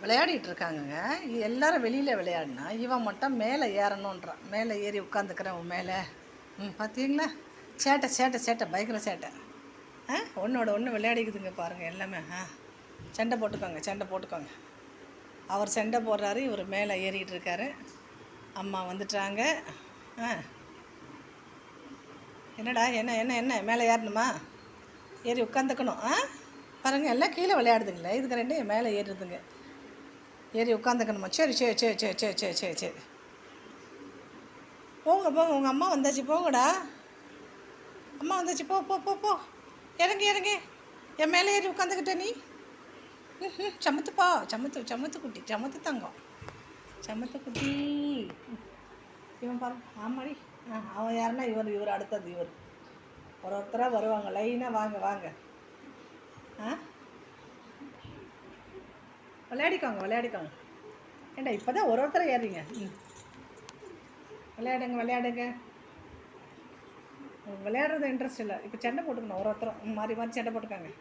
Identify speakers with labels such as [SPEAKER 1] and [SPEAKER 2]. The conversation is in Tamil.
[SPEAKER 1] விளையாடிட்டு இருக்காங்கங்க. எல்லாரும் வெளியில் விளையாடினா இவன் மட்டும் மேலே ஏறணுன்றான். மேலே ஏறி உட்காந்துக்கிறேன் உன் மேலே. பார்த்தீங்களா? சேட்டை சேட்டை சேட்டை பயங்கர சேட்டை. ஒன்றோட ஒன்று விளையாடிக்குதுங்க பாருங்கள் எல்லாமே. சண்டை போட்டுக்கோங்க சண்டை போட்டுக்கோங்க. அவர் சண்டை போடுறாரு, இவர் மேலே ஏறிக்கிட்டு இருக்காரு. அம்மா வந்துட்டாங்க. என்னடா என்ன என்ன என்ன மேலே ஏறணுமா? ஏறி உட்காந்துக்கணும். பாருங்கள் எல்லாம் கீழே விளையாடுதுங்களே, இதுக்கு ரெண்டு மேலே ஏறுதுங்க. ஏறி உட்காந்துக்கணுமா? சரி சரி சரி சரி சரி சரி சரி சரி போங்க போங்க, உங்கள் அம்மா வந்தாச்சு, போங்கடா. அம்மா வந்தாச்சு, போ போ போ போ. இறங்கி இறங்கி என் மேலே ஏறி உட்காந்துக்கிட்ட நீ. சமத்துப்பா, சமத்து சமத்து குட்டி, சமத்து தங்கம், சமத்து குட்டி. இவன் பாரு, ஆமாடி. அவன் யாருன்னா இவர் அடுத்தது இவர். ஒருத்தராக வருவாங்க லைனாக. வாங்க வாங்க. விளையாடிக்கோங்க. ஏண்டா இப்போ தான் ஒருத்தரை ஏறிங்க. விளையாடுங்க. விளையாடுறது இன்ட்ரெஸ்ட் இல்லை. இப்போ சண்டை போட்டுக்கணும். ஒருத்தரும் மாறி மாறி சண்டை போட்டுக்காங்க.